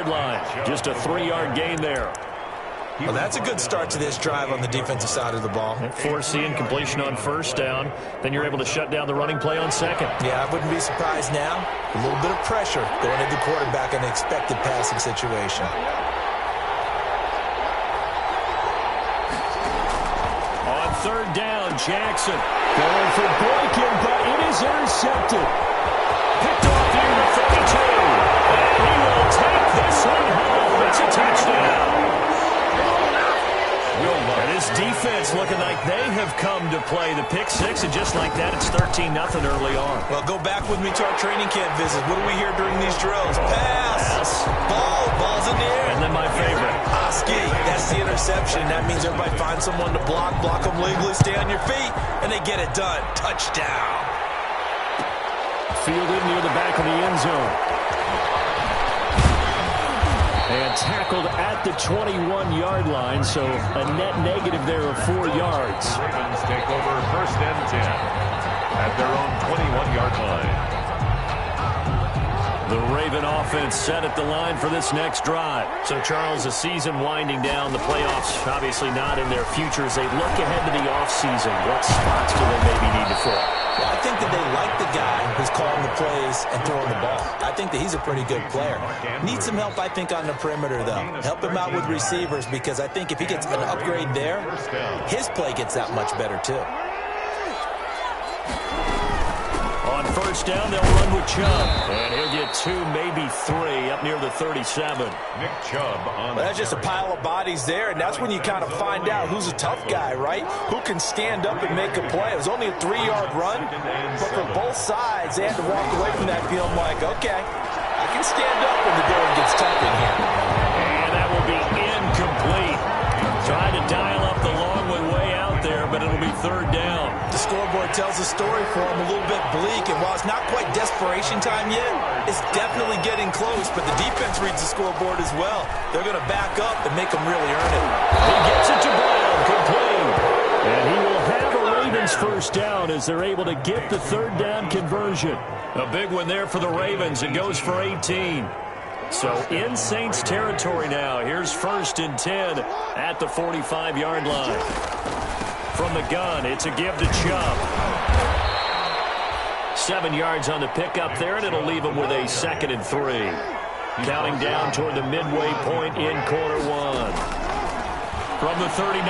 yard line. Just a 3-yard gain there. Well, that's a good start to this drive on the defensive side of the ball. Forcing completion on first down. Then you're able to shut down the running play on second. Yeah, I wouldn't be surprised now. A little bit of pressure going at the quarterback in an expected passing situation. On third down, Jackson going for Boykin, but it is intercepted. Picked off near the 32. And he will take this one home. It's a touchdown. And this defense looking like they have come to play the pick six, and just like that, it's 13-0 early on. Well, go back with me to our training camp visit. What do we hear during these drills? Pass. Ball's in the air. And then my favorite. Oski. That's the interception. That means everybody finds someone to block them legally, stay on your feet, and they get it done. Touchdown. Fielded near the back of the end zone. And tackled at the 21-yard line, so a net negative there of 4 yards. The Ravens take over 1st and 10 at their own 21-yard line. The Raven offense set at the line for this next drive. So, Charles, the season winding down, the playoffs obviously not in their future. As they look ahead to the offseason, what spots do they maybe need to fill? Well, I think that they like the guy who's calling the plays and throwing the ball. I think that he's a pretty good player. Needs some help, I think, on the perimeter, though. Help him out with receivers, because I think if he gets an upgrade there, his play gets that much better, too. On first down, they'll run with Chubb. And he'll get 2, maybe 3, up near the 37. Nick Chubb on Well, that's just a pile of bodies there, and that's when you kind of find out who's a tough guy, right? Who can stand up and make a play. It was only a 3-yard run, but for both sides, they had to walk away from that field like, okay, I can stand up when the going gets tough in here. And that will be incomplete. Trying to dial up the long way out there, but it'll be 3rd down. The scoreboard tells a story for him, a little bit bleak, and while it's not quite desperation time yet, it's definitely getting close, but the defense reads the scoreboard as well. They're going to back up and make them really earn it. He gets it to Brown, complete. And he will have a Ravens first down as they're able to get the 3rd down conversion. A big one there for the Ravens. It goes for 18. So in Saints territory now. Here's 1st and 10 at the 45-yard line. From the gun, it's a give to Chubb. 7 yards on the pickup there, and it'll leave him with a 2nd and 3. Counting down toward the midway point in quarter 1. From the 39,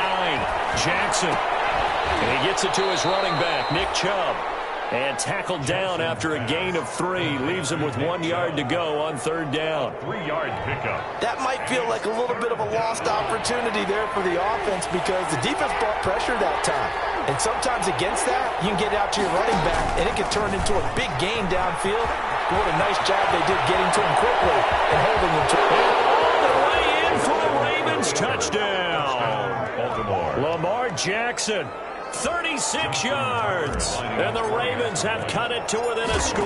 Jackson. And he gets it to his running back, Nick Chubb. And tackled down after a gain of 3. Leaves him with 1 yard to go on 3rd down. 3-yard pickup. That might feel like a little bit of a lost opportunity there for the offense, because the defense brought pressure that time. And sometimes against that, you can get out to your running back, and it can turn into a big gain downfield. What a nice job they did getting to him quickly and holding him to him. All the way in for the Ravens. Touchdown. Baltimore. Lamar Jackson. 36 yards, and the Ravens have cut it to within a score.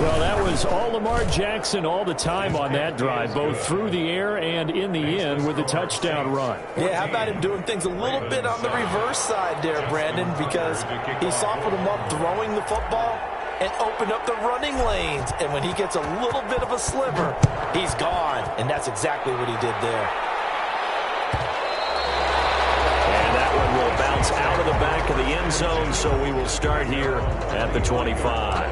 Well, that was all Lamar Jackson all the time on that drive, both through the air and in the end with a touchdown run. Yeah, how about him doing things a little bit on the reverse side there, Brandon, because he softened him up throwing the football and opened up the running lanes. And when he gets a little bit of a sliver, he's gone, and that's exactly what he did there. Will bounce out of the back of the end zone, so we will start here at the 25.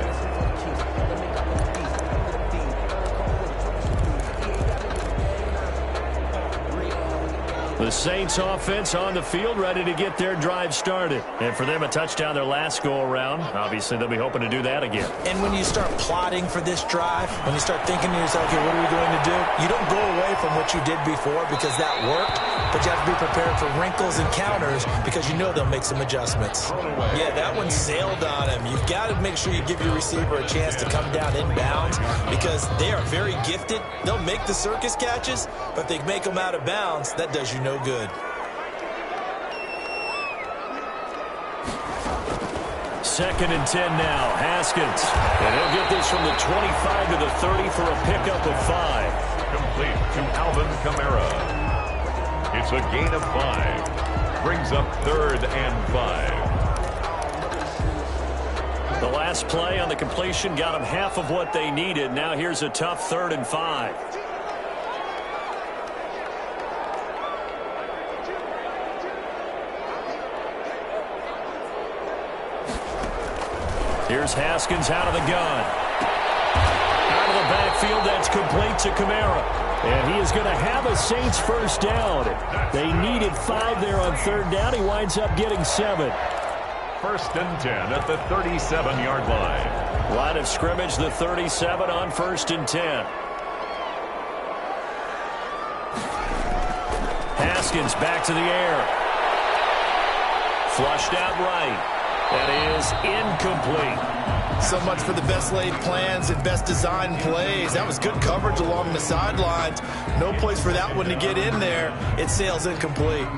The Saints offense on the field, ready to get their drive started. And for them, a touchdown their last go-around. Obviously, they'll be hoping to do that again. And when you start plotting for this drive, when you start thinking to yourself, okay, what are we going to do? You don't go away from what you did before because that worked, but you have to be prepared for wrinkles and counters because you know they'll make some adjustments. Yeah, that one sailed on him. You've got to make sure you give your receiver a chance to come down inbounds because they are very gifted. They'll make the circus catches, but if they make them out of bounds, that does you no good. Second and 10 now. Haskins. And he'll get this from the 25 to the 30 for a pickup of 5. Complete to Alvin Kamara. It's a gain of 5. Brings up 3rd and 5. The last play on the completion got them half of what they needed. Now here's a tough 3rd and 5. Here's Haskins out of the gun. Out of the backfield, that's complete to Kamara. And he is going to have a Saints first down. They needed 5 there on third down. He winds up getting 7. First and 10 at the 37-yard line. Line of scrimmage, the 37 on first and 10. Haskins back to the air. Flushed out right. That is incomplete. So much for the best laid plans and best designed plays. That was good coverage along the sidelines. No place for that one to get in there. It sails incomplete.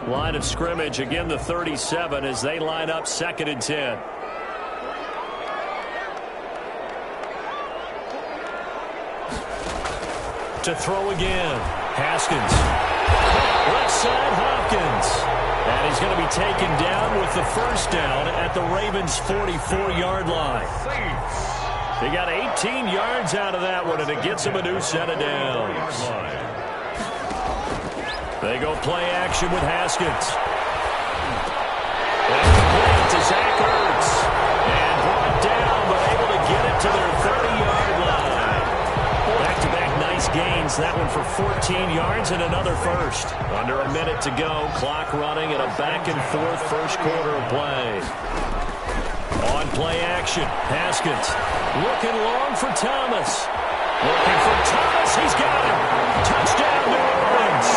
Line of scrimmage, again the 37 as they line up second and 10. To throw again. Haskins. Left side, Hopkins. And he's going to be taken down with the first down at the Ravens' 44-yard line. They got 18 yards out of that one, and it gets them a new set of downs. They go play action with Haskins. That's complete to Zach Ertz. And brought down, but able to get it to their 30-yard line. Back-to-back nice gains. That one for 14 yards and another first. Under a minute to go. Clock running at a back-and-forth first quarter of play. On play action, Haskins looking long for Thomas. Looking for Thomas. He's got him. Touchdown, New Orleans.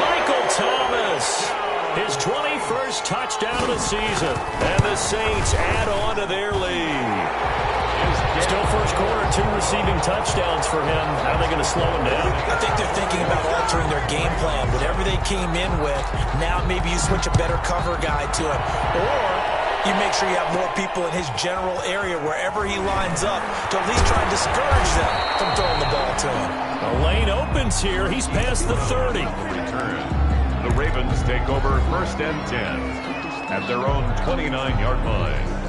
Michael Thomas, his 21st touchdown of the season. And the Saints add on to their lead. Still first quarter, 2 receiving touchdowns for him. How are they going to slow him down? I think they're thinking about altering their game plan. Whatever they came in with, now maybe you switch a better cover guy to it. Or you make sure you have more people in his general area wherever he lines up to at least try and discourage them from throwing the ball to him. The lane opens here. He's past the 30. The Ravens take over first and 10 at their own 29-yard line.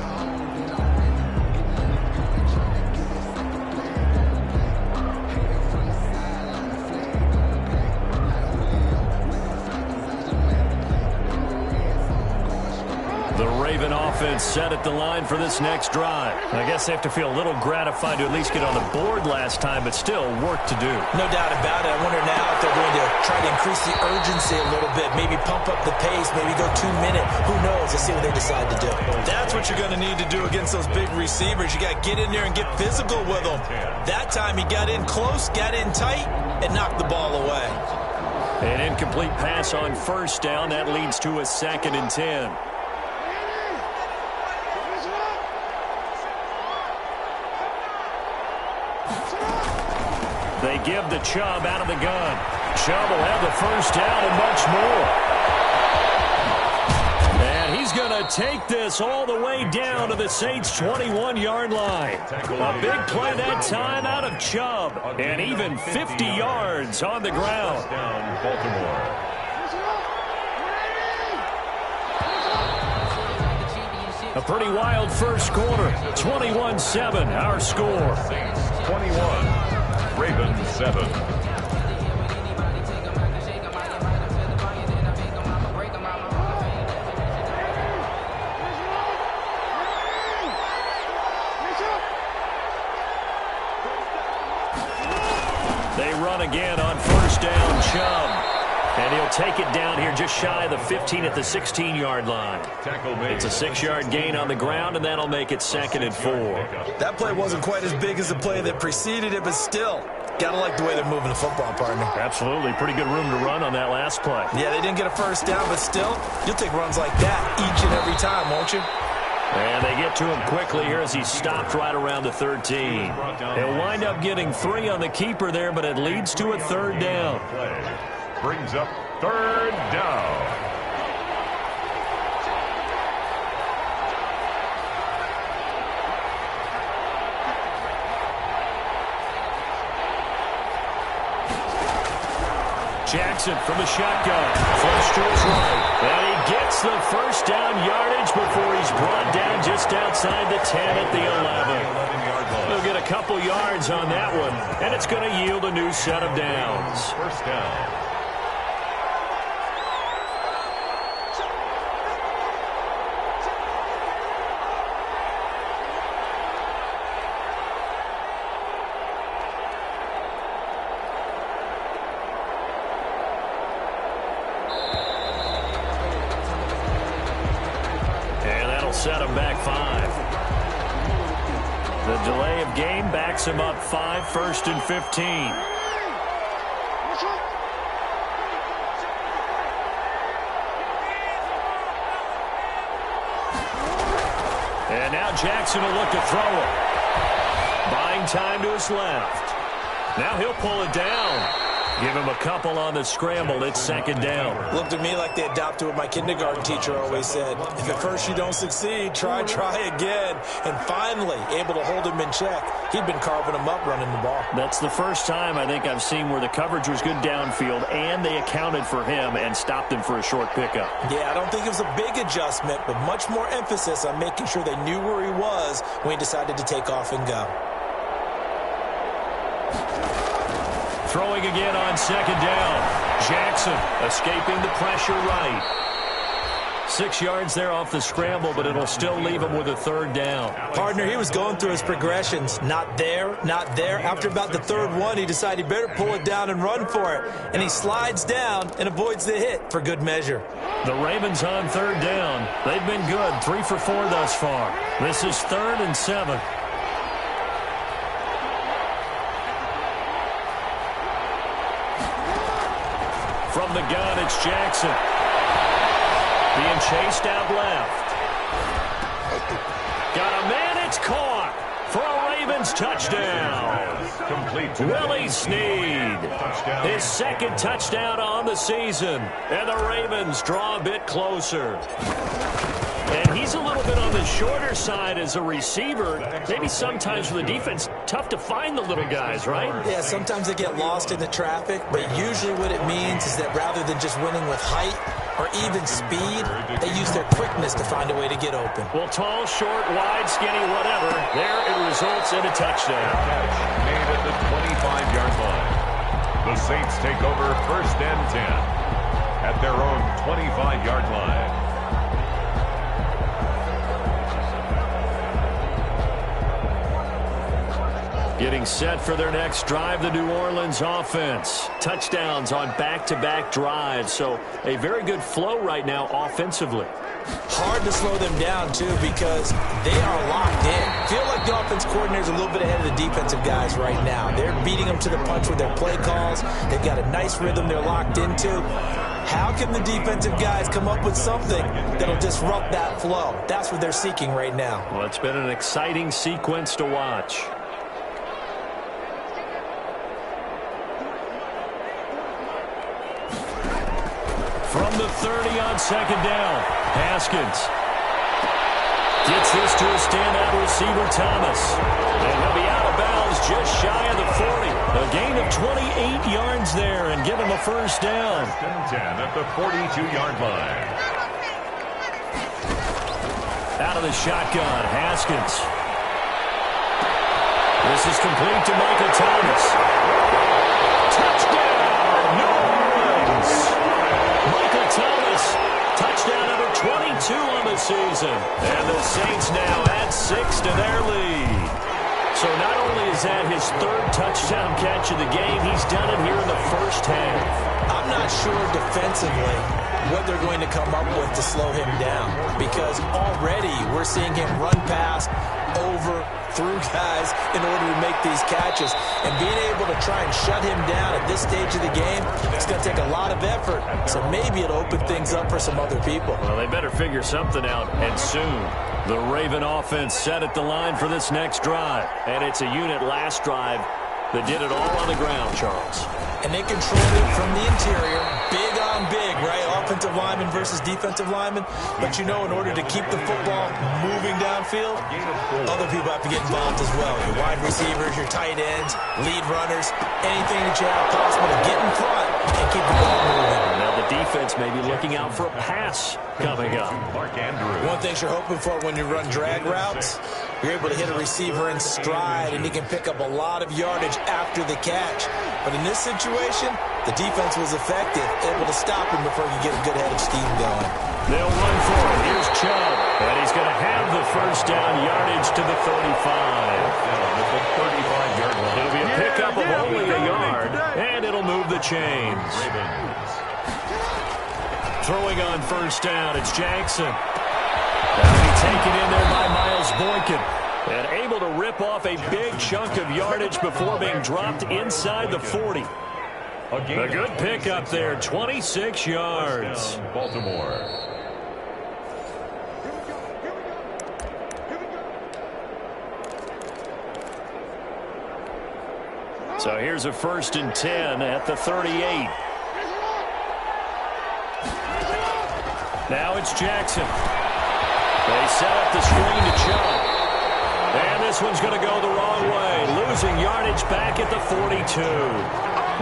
Offense set at the line for this next drive. I guess they have to feel a little gratified to at least get on the board last time, but still work to do. No doubt about it. I wonder now if they're going to try to increase the urgency a little bit, maybe pump up the pace, maybe go 2 minute. Who knows? Let's see what they decide to do. That's what you're going to need to do against those big receivers. You got to get in there and get physical with them. That time he got in close, got in tight, and knocked the ball away. An incomplete pass on first down. That leads to a second and 10. They give the Chubb out of the gun. Chubb will have the first down and much more. And he's going to take this all the way down to the Saints' 21-yard line. A big play that time out of Chubb. And even 50 yards on the ground. Down Baltimore. A pretty wild first quarter. 21-7, our score. 21. Ravens 7. They run again on first down, Chubb. And he'll take it down here just shy of the 15 at the 16-yard line. It's a 6-yard gain on the ground, and that'll make it second and 4. That play wasn't quite as big as the play that preceded it, but still, gotta like the way they're moving the football, partner. Absolutely. Pretty good room to run on that last play. Yeah, they didn't get a first down, but still, you'll take runs like that each and every time, won't you? And they get to him quickly here as he stopped right around the 13. He'll wind up getting 3 on the keeper there, but it leads to a third down. Brings up third down. Jackson from the shotgun. Flush to his right. And he gets the first down yardage before he's brought down just outside the 10 at the 11. He'll get a couple yards on that one, and it's going to yield a new set of downs. First down. of game backs him up 5, 1st and 15. And now Jackson will look to throw it. Buying time to his left. Now he'll pull it down. Give him a couple on the scramble. It's 2nd down. Looked to me like they adopted what my kindergarten teacher always said. If at first you don't succeed, try again. And finally, able to hold him in check. He'd been carving him up running the ball. That's the first time I think I've seen where the coverage was good downfield and they accounted for him and stopped him for a short pickup. Yeah, I don't think it was a big adjustment, but much more emphasis on making sure they knew where he was when he decided to take off and go. Throwing again on 2nd down. Jackson escaping the pressure right. 6 yards there off the scramble, but it'll still leave him with a 3rd down. Partner, he was going through his progressions. Not there, not there. After about the 3rd one, he decided he better pull it down and run for it. And he slides down and avoids the hit for good measure. The Ravens on 3rd down. They've been good, 3 for 4 thus far. This is 3rd and 7. From the gun, it's Jackson. Being chased out left. Got a man, it's caught for a Ravens touchdown. Complete to Willie Snead. His 2nd touchdown on the season. And the Ravens draw a bit closer. And he's a little bit on the shorter side as a receiver. Maybe sometimes for the defense, tough to find the little guys, right? Yeah, sometimes they get lost in the traffic, but usually what it means is that rather than just winning with height or even speed, they use their quickness to find a way to get open. Well, tall, short, wide, skinny, whatever, there it results in a touchdown. catch made at the 25-yard line. The Saints take over 1st and 10 at their own 25-yard line. Getting set for their next drive, the New Orleans offense. Touchdowns on back-to-back drives, so a very good flow right now offensively. Hard to slow them down, too, because they are locked in. Feel like the offense coordinator's a little bit ahead of the defensive guys right now. They're beating them to the punch with their play calls. They've got a nice rhythm they're locked into. How can the defensive guys come up with something that'll disrupt that flow? That's what they're seeking right now. Well, it's been an exciting sequence to watch. From the 30 on 2nd down, Haskins gets this to a standout receiver, Thomas. And he'll be out of bounds just shy of the 40. A gain of 28 yards there and give him a 1st down. 1st and 10 at the 42-yard line. Out of the shotgun, Haskins. This is complete to Michael Thomas. Touchdown, New Orleans! Michael Thomas, touchdown number 22 on the season. And the Saints now add 6 to their lead. So not only is that his 3rd touchdown catch of the game, he's done it here in the 1st half. I'm not sure defensively what they're going to come up with to slow him down, because already we're seeing him run past, over, through guys in order to make these catches. And being able to try and shut him down at this stage of the game, it's going to take a lot of effort. So maybe it'll open things up for some other people. Well, they better figure something out, and soon. The Raven offense set at the line for this next drive. And it's a unit last drive that did it all on the ground, Charles. And they controlled it from the interior, big on big, right? Offensive lineman versus defensive lineman. But you know, in order to keep the football moving downfield, other people have to get involved as well. Your wide receivers, your tight ends, lead runners, anything that you have possible to get in front and keep the ball moving. Now the defense may be looking out for a pass coming up. One thing you're hoping for when you run drag routes, you're able to hit a receiver in stride, and he can pick up a lot of yardage after the catch. But in this situation, the defense was effective, able to stop him before he could get a good head of steam going. They'll run for it. Here's Chubb, and he's going to have the 1st down, yardage to the 35. It'll be a pickup of only a yard, and it'll move the chains. Throwing on 1st down, it's Jackson. That'll be taken in there by Miles Boykin. And able to rip off a big chunk of yardage before being dropped inside the 40. A good pickup there, 26 yards. Baltimore. So here's a 1st and 10 at the 38. Now it's Jackson. They set up the screen to Chubb. And this one's going to go the wrong way. Losing yardage back at the 42.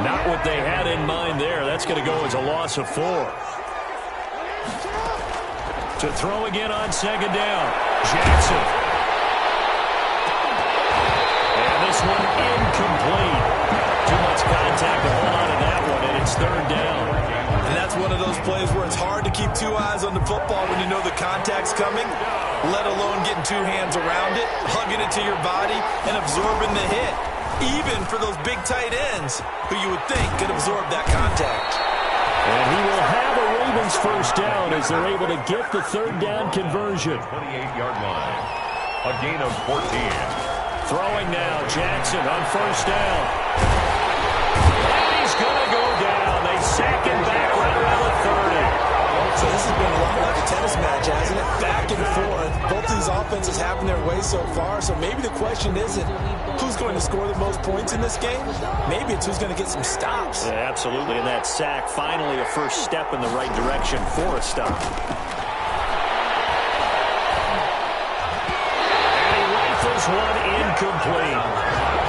Not what they had in mind there. That's going to go as a loss of 4. To throw again on 2nd down. Jackson. And this one incomplete. Too much contact to hold on to that one, and it's 3rd down. And that's one of those plays where it's hard to keep 2 eyes on the football when you know the contact's coming, let alone getting 2 hands around it, hugging it to your body, and absorbing the hit. Even for those big tight ends who you would think could absorb that contact. And he will have a Ravens 1st down as they're able to get the 3rd down conversion. 28-yard line. A gain of 14. Throwing now, Jackson on 1st down. And he's going to go down. They sack him back right around the 30. So this has been a lot like a tennis match, hasn't it? Back and forth. Both these offenses having their way so far. So maybe the question isn't who's going to score the most points in this game. Maybe it's who's going to get some stops. Yeah, absolutely. And that sack, finally a first step in the right direction for a stop. This one incomplete.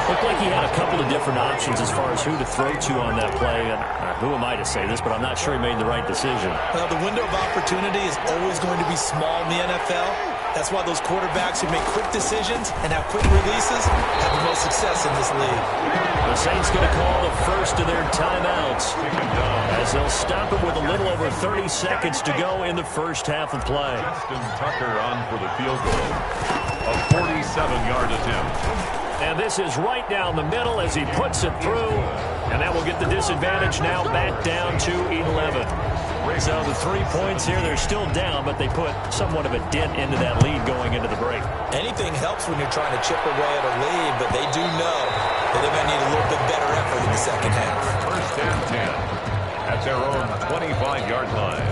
Looked like he had a couple of different options as far as who to throw to on that play. And who am I to say this, but I'm not sure he made the right decision. Well, the window of opportunity is always going to be small in the NFL. That's why those quarterbacks who make quick decisions and have quick releases have the most success in this league. The Saints going to call the first of their timeouts as they'll stop it with a little over 30 seconds to go in the first half of play. Justin Tucker on for the field goal. A 47-yard attempt. And this is right down the middle as he puts it through. And that will get the disadvantage now back down to 11. So the 3 points here, they're still down, but they put somewhat of a dent into that lead going into the break. Anything helps when you're trying to chip away at a lead, but they do know that they're going to need a little bit better effort in the second half. 1st and 10 at their own 25-yard line.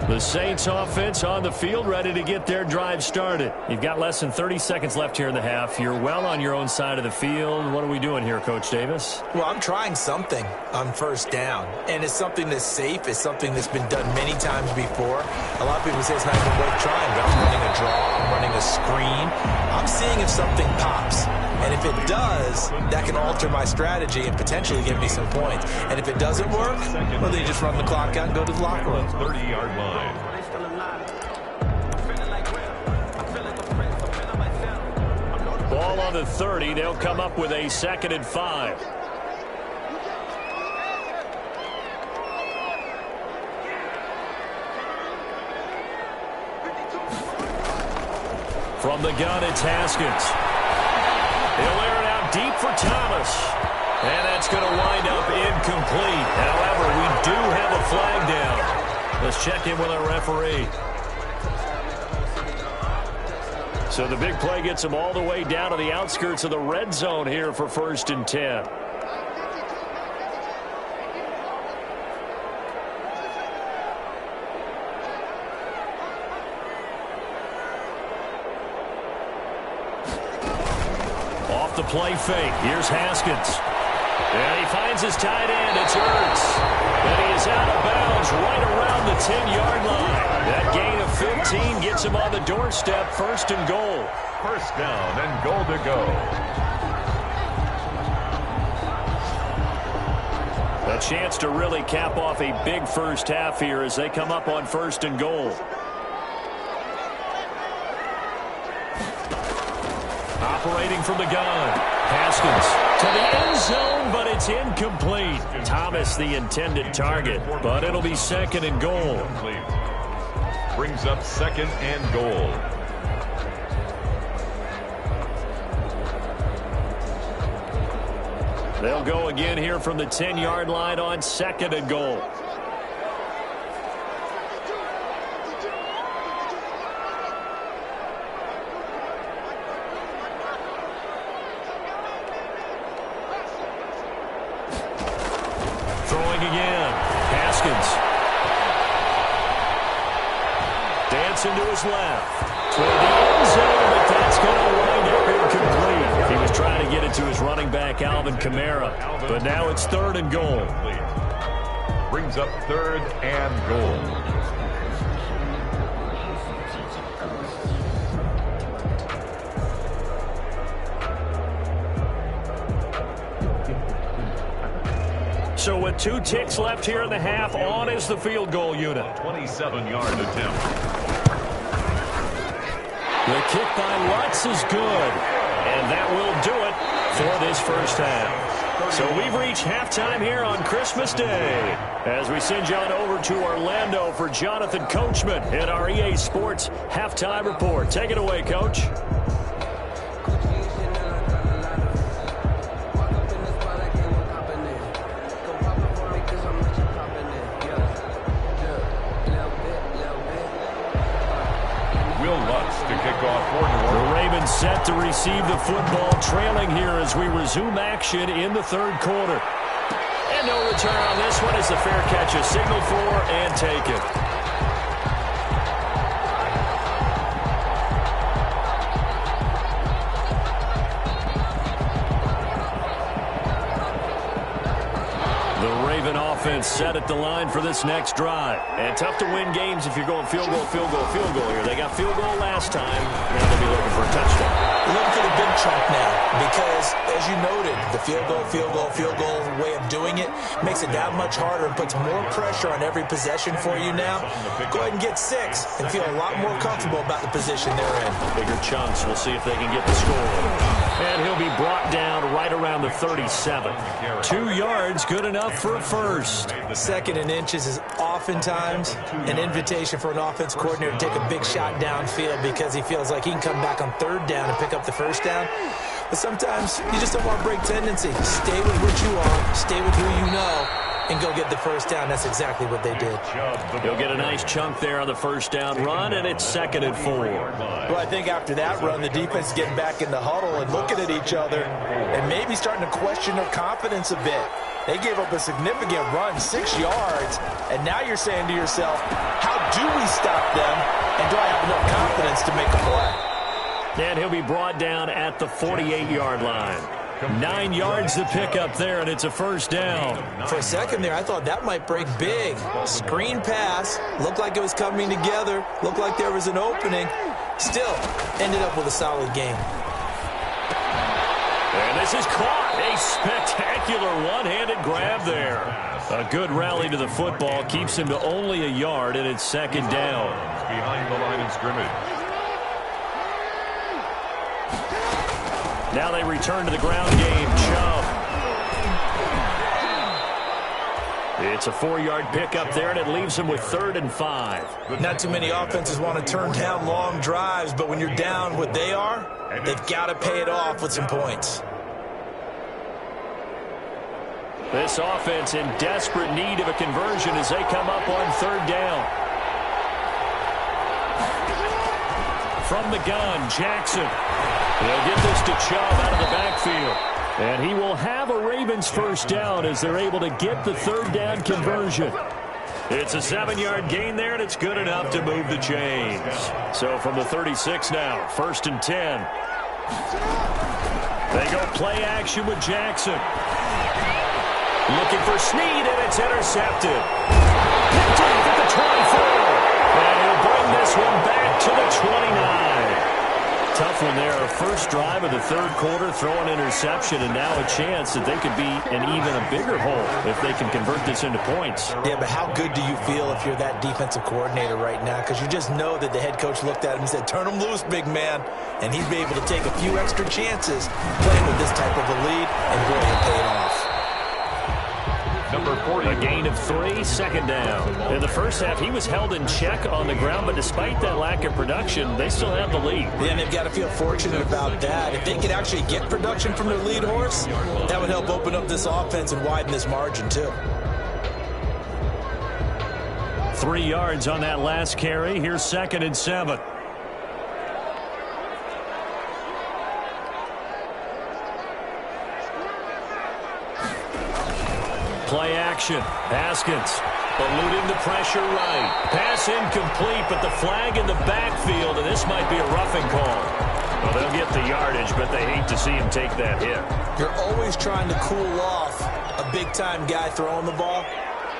The Saints offense on the field, ready to get their drive started. You've got less than 30 seconds left here in the half. You're well on your own side of the field. What are we doing here, Coach Davis? Well, I'm trying something on 1st down, and it's something that's safe. It's something that's been done many times before. A lot of people say it's not even worth trying, but I'm running a draw. I'm running a screen. I'm seeing if something pops. And if it does, that can alter my strategy and potentially give me some points. And if it doesn't work, well, then you just run the clock out and go to the locker room. 30-yard line. Ball on the 30. They'll come up with a 2nd and 5. From the gun, it's Haskins. He'll air it out deep for Thomas. And that's going to wind up incomplete. However, we do have a flag down. Let's check in with our referee. So the big play gets him all the way down to the outskirts of the red zone here for 1st and 10. The play fake. Here's Haskins. And he finds his tight end. It's Ertz. And he is out of bounds right around the 10-yard line. That gain of 15 gets him on the doorstep. 1st and goal. 1st down and goal to go. A chance to really cap off a big first half here as they come up on 1st and goal. Operating from the gun. Haskins to the end zone, but it's incomplete. Thomas the intended target, but it'll be 2nd and goal. Brings up 2nd and goal. They'll go again here from the 10-yard line on 2nd and goal. Dancing to his left. Toward the end zone, but that's going to wind up incomplete. He was trying to get it to his running back, Alvin Kamara. But now it's 3rd and goal. Brings up 3rd and goal. So with 2 ticks left here in the half, on is the field goal unit. 27-yard attempt. The kick by Lutz is good. And that will do it for this first half. So we've reached halftime here on Christmas Day. As we send you on over to Orlando for Jonathan Coachman in our EA Sports Halftime Report. Take it away, Coach. The Ravens set to receive the football, trailing here as we resume action in the 3rd quarter. And no return on this one as the fair catch is signaled for and taken. Offense set at the line for this next drive. And tough to win games if you're going field goal, field goal, field goal here. They got field goal last time. Now they'll be looking for a touchdown. Looking for the big chunk now because, as you noted, the field goal way of doing it makes it that much harder and puts more pressure on every possession for you now. Go ahead and get 6 and feel a lot more comfortable about the position they're in. Bigger chunks. We'll see if they can get the score. And he'll be brought down right around the 37. 2 yards, good enough for a first. 2nd and inches is oftentimes an invitation for an offense coordinator to take a big shot downfield because he feels like he can come back on 3rd down and pick up the first down. But sometimes you just don't want to break tendency. Stay with what you are, stay with who you know, and go get the first down. That's exactly what they did. He'll get a nice chunk there on the first down run, and it's 2nd and 4. Well, I think after that run, the defense is getting back in the huddle and looking at each other and maybe starting to question their confidence a bit. They gave up a significant run, 6 yards, and now you're saying to yourself, how do we stop them, and do I have enough confidence to make a play? And he'll be brought down at the 48-yard line. 9 yards to pick up there, and it's a first down. For a second there, I thought that might break big. Screen pass, looked like it was coming together, looked like there was an opening. Still, ended up with a solid game. And this is caught. A spectacular one-handed grab there. A good rally to the football keeps him to only a yard, and it's 2nd down. Behind the line of scrimmage. Now they return to the ground game. Chubb. It's a 4-yard pickup there, and it leaves him with 3rd and 5. Not too many offenses want to turn down long drives, but when you're down what they are, they've got to pay it off with some points. This offense in desperate need of a conversion as they come up on 3rd down. From the gun, Jackson. They'll get this to Chubb out of the backfield. And he will have a Ravens first down as they're able to get the 3rd down conversion. It's a 7-yard gain there, and it's good enough to move the chains. So from the 36 now, 1st and 10. They go play action with Jackson. Looking for Snead, and it's intercepted. Picked off at the 24. And he'll bring this one back to the 29. Tough one there. First drive of the 3rd quarter, throw an interception, and now a chance that they could be in even a bigger hole if they can convert this into points. Yeah, but how good do you feel if you're that defensive coordinator right now? Because you just know that the head coach looked at him and said, turn him loose, big man. And he'd be able to take a few extra chances playing with this type of a lead, and boy, it paid off. Number 40. A gain of 3, 2nd down. In the first half, he was held in check on the ground, but despite that lack of production, they still have the lead. Yeah, and they've got to feel fortunate about that. If they could actually get production from their lead horse, that would help open up this offense and widen this margin, too. 3 yards on that last carry. Here's 2nd and 7. Play action. Haskins Eluding the pressure right. Pass incomplete, but the flag in the backfield, and this might be a roughing call. Well, they'll get the yardage, but they hate to see him take that hit. You're always trying to cool off a big-time guy throwing the ball,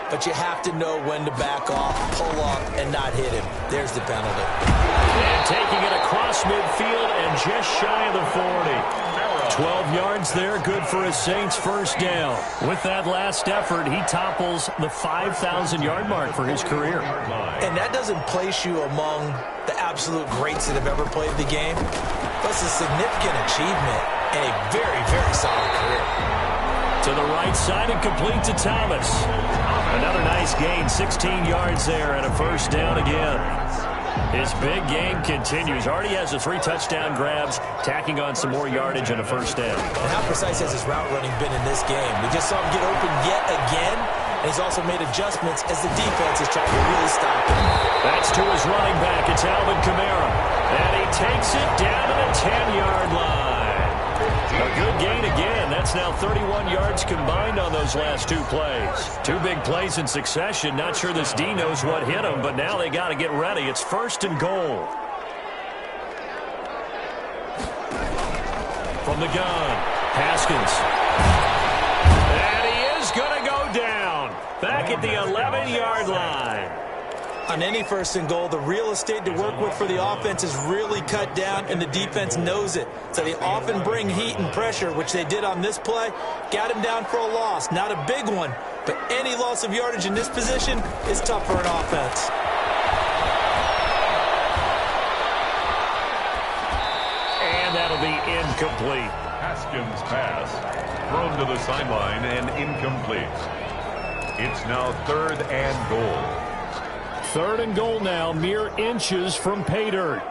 but you have to know when to back off, pull up, and not hit him. There's the penalty. And taking it across midfield and just shy of the 40. 12 yards there, good for a Saints first down. With that last effort, he topples the 5,000-yard mark for his career. And that doesn't place you among the absolute greats that have ever played the game, but it's a significant achievement and a very, very solid career. To the right side and complete to Thomas. Another nice gain, 16 yards there and a first down again. His big game continues. Already has the 3 touchdown grabs, tacking on some more yardage and a first down. And how precise has his route running been in this game? We just saw him get open yet again, and he's also made adjustments as the defense is trying to really stop him. That's to his running back. It's Alvin Kamara. And he takes it down to the 10-yard line. A good gain again. That's now 31 yards combined on those last 2 plays. 2 big plays in succession. Not sure this D knows what hit him, but now they got to get ready. It's first and goal. From the gun, Haskins. And he is going to go down. Back at the 11-yard line. On any first and goal, the real estate to work with for the offense is really cut down, and the defense knows it. So they often bring heat and pressure, which they did on this play. Got him down for a loss. Not a big one, but any loss of yardage in this position is tough for an offense. And that'll be incomplete. Haskins' pass thrown to the sideline and incomplete. It's now 3rd and goal. 3rd and goal now, mere inches from pay dirt.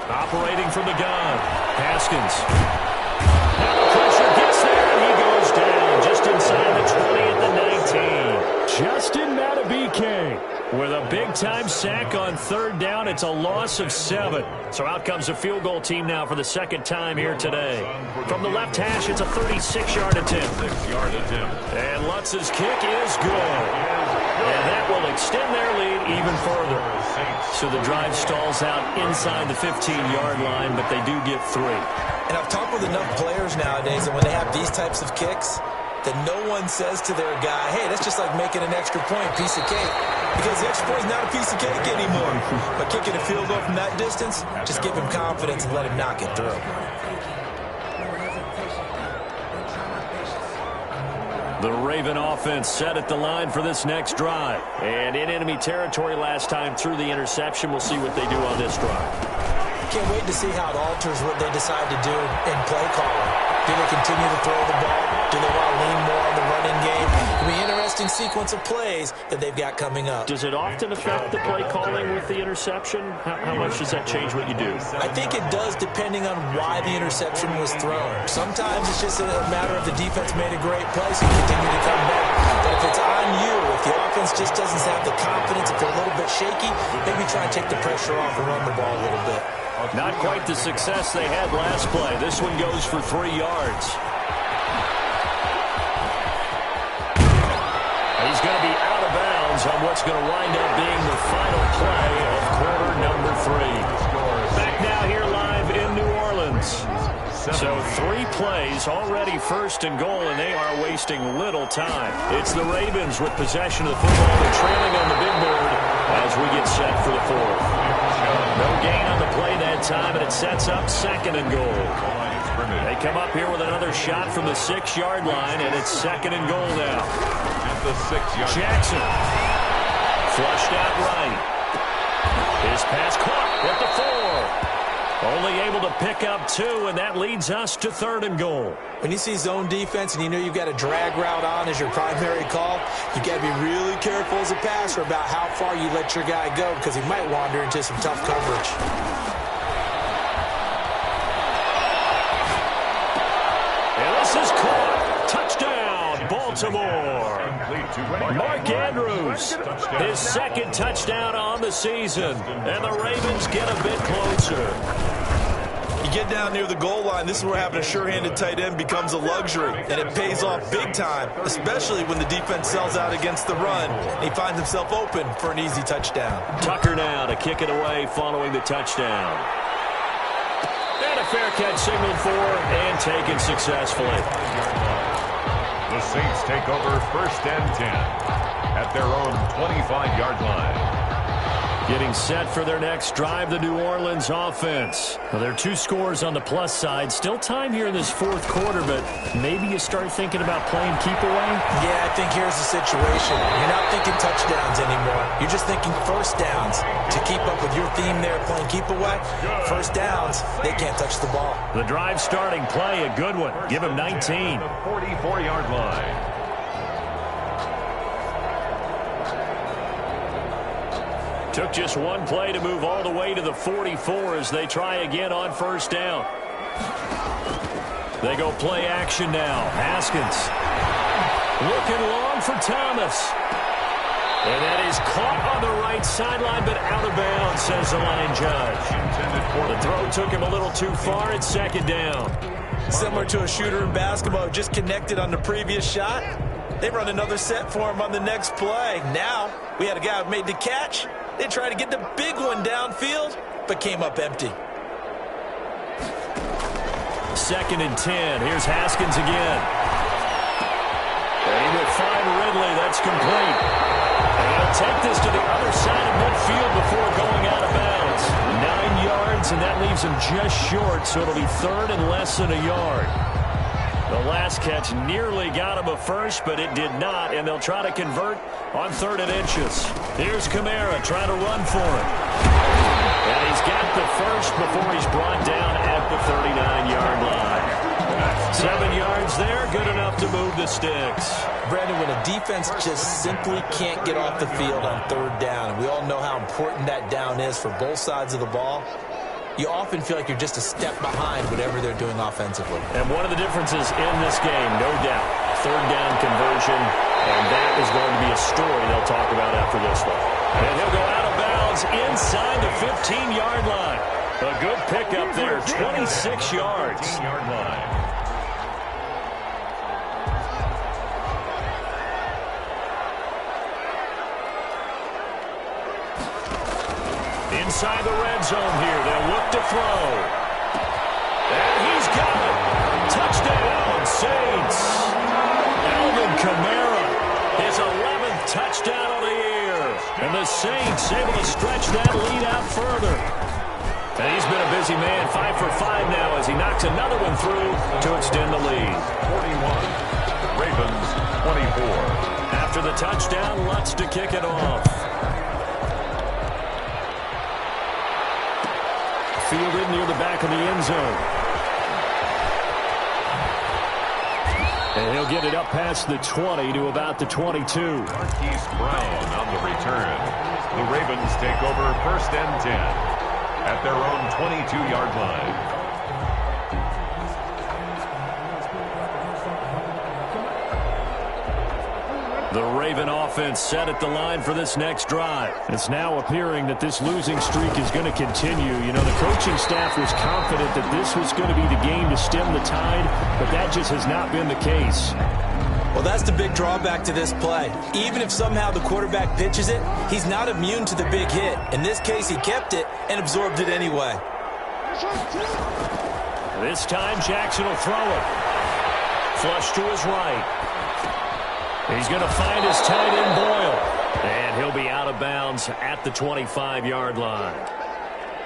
Operating from the gun, Haskins. Now the pressure gets there, and he goes down just inside the 20 at the 19. Justin Madubuike with a big-time sack on 3rd down. It's a loss of 7. So out comes the field goal team now for the 2nd time here today. From the left hash, it's a 36-yard attempt. And Lutz's kick is good. And that will extend their lead even further. So the drive stalls out inside the 15-yard line, but they do get 3. And I've talked with enough players nowadays that when they have these types of kicks, that no one says to their guy, hey, that's just like making an extra point, piece of cake. Because the extra point is not a piece of cake anymore. But kicking a field goal from that distance, just give him confidence and let him knock it through. The Raven offense set at the line for this next drive. And in enemy territory last time through the interception. We'll see what they do on this drive. Can't wait to see how it alters what they decide to do in play calling. Do they continue to throw the ball? Do they want to lean more on the running game? It'll be an interesting sequence of plays that they've got coming up. Does it often affect the play calling with the interception? How much does that change what you do? I think it does depending on why the interception was thrown. Sometimes it's just a matter of the defense made a great play, so you continue to come back. But if it's on you, if the offense just doesn't have the confidence, if they're a little bit shaky, maybe try and take the pressure off and run the ball a little bit. Not quite the success they had last play. This one goes for 3 yards. He's going to be out of bounds on what's going to wind up being the final play of quarter number 3. Back now here live in New Orleans. So 3 plays, already first and goal, and they are wasting little time. It's the Ravens with possession of the football. They're trailing on the big board as we get set for the 4th. No gain on the play that time, and it sets up 2nd and goal. They come up here with another shot from the 6-yard line, and it's 2nd and goal now. Jackson flushed out right. His pass caught at the 4. Only able to pick up 2, and that leads us to 3rd and goal. When you see zone defense and you know you've got a drag route on as your primary call, you've got to be really careful as a passer about how far you let your guy go because he might wander into some tough coverage. And this is caught. Touchdown, Baltimore. Mark Andrews, his 2nd touchdown on the season, and the Ravens get a bit closer. You get down near the goal line, this is where having a sure-handed tight end becomes a luxury, and it pays off big time, especially when the defense sells out against the run, and he finds himself open for an easy touchdown. Tucker now to kick it away following the touchdown. And a fair catch signaled for and taken successfully. The Saints take over 1st and 10 at their own 25-yard line. Getting set for their next drive, the New Orleans offense. Well, there are 2 scores on the plus side. Still time here in this 4th quarter, but maybe you start thinking about playing keep away? Yeah, I think here's the situation. You're not thinking touchdowns anymore. You're just thinking first downs. To keep up with your theme there, playing keep away, first downs, they can't touch the ball. The drive starting play, a good one. Give him 19. The 44-yard line. Took just one play to move all the way to the 44 as they try again on 1st down. They go play action now. Haskins looking long for Thomas. And that is caught on the right sideline, but out of bounds, says the line judge. The throw took him a little too far. It's 2nd down. Similar to a shooter in basketball who just connected on the previous shot. They run another set for him on the next play. Now we had a guy who made the catch. They tried to get the big one downfield, but came up empty. 2nd and 10. Here's Haskins again. And he will find Ridley. That's complete. And he'll take this to the other side of midfield before going out of bounds. 9 yards, and that leaves him just short, so it'll be 3rd and less than a yard. The last catch nearly got him a first, but it did not, and they'll try to convert on 3rd and inches. Here's Kamara trying to run for him. And he's got the first before he's brought down at the 39-yard line. 7 yards there, good enough to move the sticks. Brandon, when a defense just simply can't get off the field on 3rd down, and we all know how important that down is for both sides of the ball, you often feel like you're just a step behind whatever they're doing offensively. And one of the differences in this game, no doubt, 3rd down conversion, and that is going to be a story they'll talk about after this one. And he'll go out of bounds inside the 15-yard line. A good pickup there, 26 yards. 15-yard line. Inside the red zone here, they'll look to throw. And he's got it. Touchdown, Saints. Alvin Kamara, his 11th touchdown of the year. And the Saints able to stretch that lead out further. And he's been a busy man, 5 for 5 now as he knocks another one through to extend the lead. 41, Ravens 24. After the touchdown, Lutz to kick it off. Fielded near the back of the end zone. And he'll get it up past the 20 to about the 22. Marquise Brown on the return. The Ravens take over 1st and 10 at their own 22-yard line. The Raven offense set at the line for this next drive. It's now appearing that this losing streak is going to continue. You know, the coaching staff was confident that this was going to be the game to stem the tide, but that just has not been the case. Well, that's the big drawback to this play. Even if somehow the quarterback pitches it, he's not immune to the big hit. In this case, he kept it and absorbed it anyway. This time, Jackson will throw it. Flush to his right. He's going to find his tight end, Boyle. And he'll be out of bounds at the 25-yard line.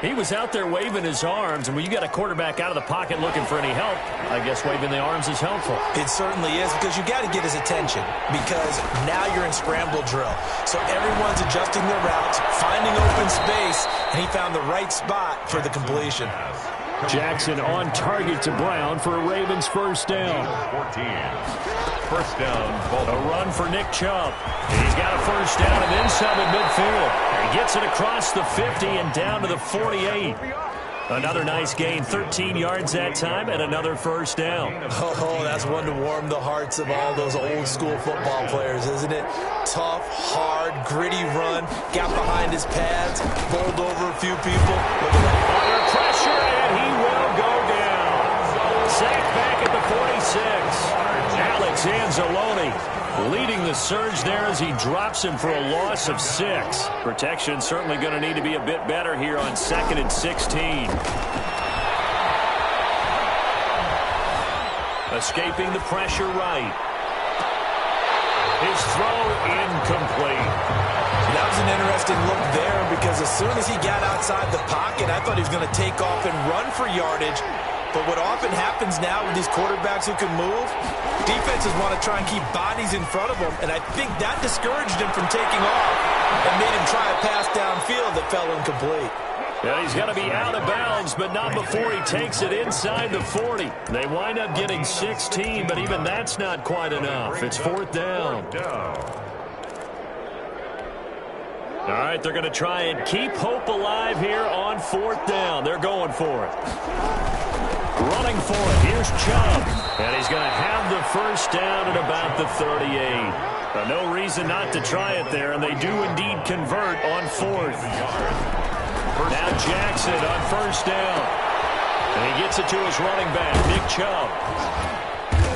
He was out there waving his arms, and when you got a quarterback out of the pocket looking for any help, I guess waving the arms is helpful. It certainly is, because you got to get his attention, because now you're in scramble drill. So everyone's adjusting their routes, finding open space, and he found the right spot for the completion. Jackson on target to Brown for a Ravens 1st down. 14. 1st down, Baltimore. A run for Nick Chubb. He's got a 1st down and then some at midfield. And he gets it across the 50 and down to the 48. Another nice gain, 13 yards that time, and another 1st down. Oh, that's one to warm the hearts of all those old school football players, isn't it? Tough, hard, gritty run, got behind his pads, bowled over a few people. Look at that. Under pressure, and he will go sacked back at the 46. Alex Anzalone leading the surge there as he drops him for a loss of 6. Protection certainly going to need to be a bit better here on 2nd and 16. Escaping the pressure right. His throw incomplete. That was an interesting look there because as soon as he got outside the pocket, I thought he was going to take off and run for yardage. But what often happens now with these quarterbacks who can move, defenses want to try and keep bodies in front of them, and I think that discouraged him from taking off and made him try a pass downfield that fell incomplete. Yeah, he's got to be out of bounds, but not before he takes it inside the 40. They wind up getting 16, but even that's not quite enough. It's 4th down. All right, they're going to try and keep hope alive here on 4th down. They're going for it. Running for it. Here's Chubb. And he's going to have the first down at about the 38. No reason not to try it there, and they do indeed convert on 4th. Now Jackson on 1st down. And he gets it to his running back, Nick Chubb.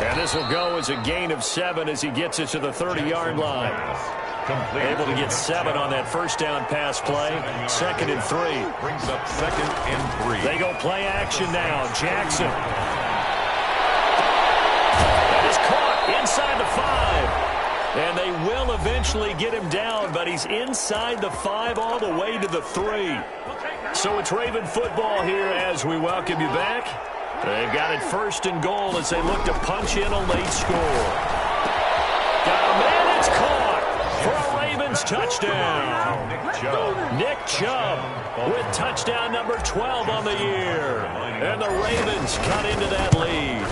And this will go as a gain of 7 as he gets it to the 30-yard line. Able to get 7 on that first down pass play. 2nd and 3. Brings up 2nd and 3. They go play action now. Jackson. That is caught inside the 5. And they will eventually get him down, but he's inside the 5 all the way to the 3. So it's Raven football here as we welcome you back. They've got it 1st and goal as they look to punch in a late score. Got a man, it's caught for a Ravens touchdown. Nick Chubb with touchdown number 12 on the year. And the Ravens cut into that lead.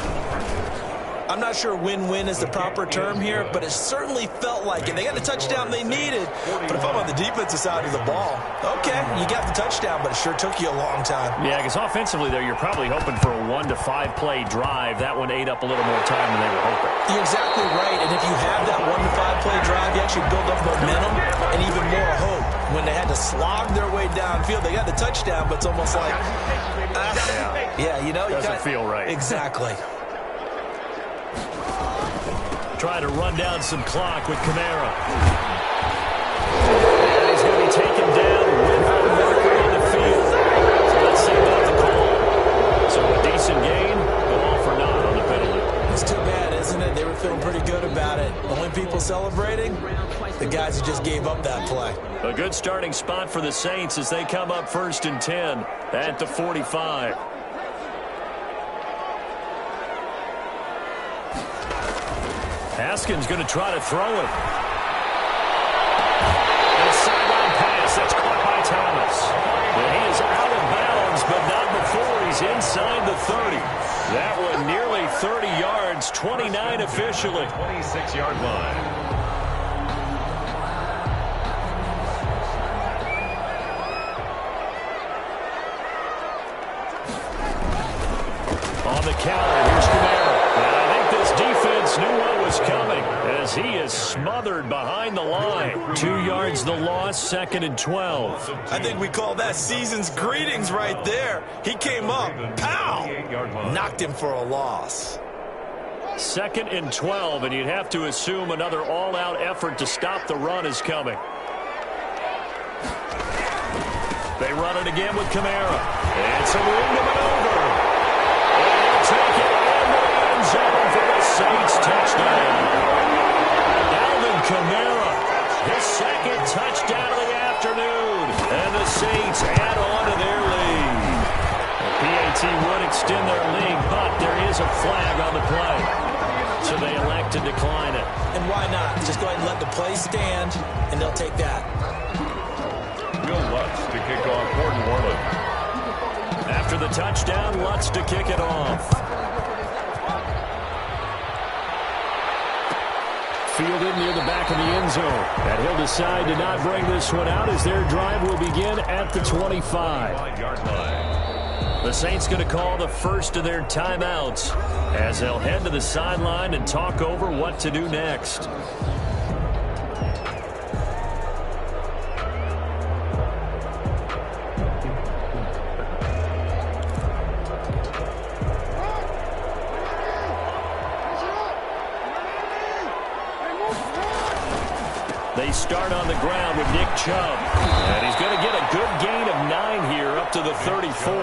I'm not sure win-win is the proper term here, but it certainly felt like it. They got the touchdown they needed, but if I'm on the defensive side of the ball, okay, you got the touchdown, but it sure took you a long time. Yeah, because offensively there, you're probably hoping for a 1 to 5 play drive. That one ate up a little more time than they were hoping. You're exactly right, and if you have that 1 to 5 play drive, you actually build up momentum and even more hope. When they had to slog their way downfield, they got the touchdown, but it's almost like, yeah, you know. Doesn't feel right. Exactly. Trying to run down some clock with Kamara. And he's going to be taken down with a marker on the field. So let's see about the call. So a decent gain, but all for naught on the penalty. It's too bad, isn't it? They were feeling pretty good about it. Only people celebrating, the guys who just gave up that play. A good starting spot for the Saints as they come up 1st and 10 at the 45. Haskins going to try to throw it. And a sideline pass. That's caught by Thomas. And he is out of bounds, but not before he's inside the 30. That one nearly 30 yards, 29 officially. 26-yard line. On the counter, here's Kamara. And I think this defense knew what was coming as he is smothered behind the line. 2 yards the loss, 2nd and 12. I think we call that season's greetings right there. He came up, pow, knocked him for a loss. 2nd and 12, and you'd have to assume another all-out effort to stop the run is coming. They run it again with Kamara. It's a room to maneuver. And he'll take it into the end zone for the Saints touchdown. Alvin Kamara, his 2nd touchdown of the afternoon. And the Saints add on to their lead. The PAT would extend their lead, but there is a flag on the play. So they elect to decline it. And why not? Just go ahead and let the play stand, and they'll take that. Will Lutz to kick off for New Orleans. After the touchdown, Lutz to kick it off. Fielded near the back of the end zone. And he'll decide to not bring this one out as their drive will begin at the 25. 5-yard line. The Saints going to call the first of their timeouts as they'll head to the sideline and talk over what to do next. They start on the ground with Nick Chubb. And he's going to get a good gain of 9 here up to the 34.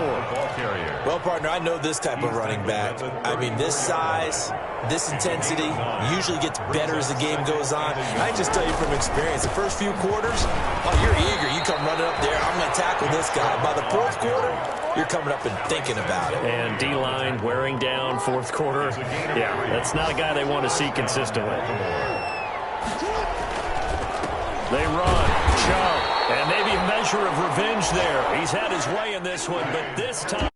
Well, partner, I know this type of running back. I mean, this size, this intensity usually gets better as the game goes on. I just tell you from experience, the first few quarters, oh, you're eager. You come running up there, I'm going to tackle this guy. By the fourth quarter, you're coming up and thinking about it. And D-line wearing down fourth quarter. Yeah, that's not a guy they want to see consistently. They run, Chubb, and maybe a measure of revenge there. He's had his way in this one, but this time...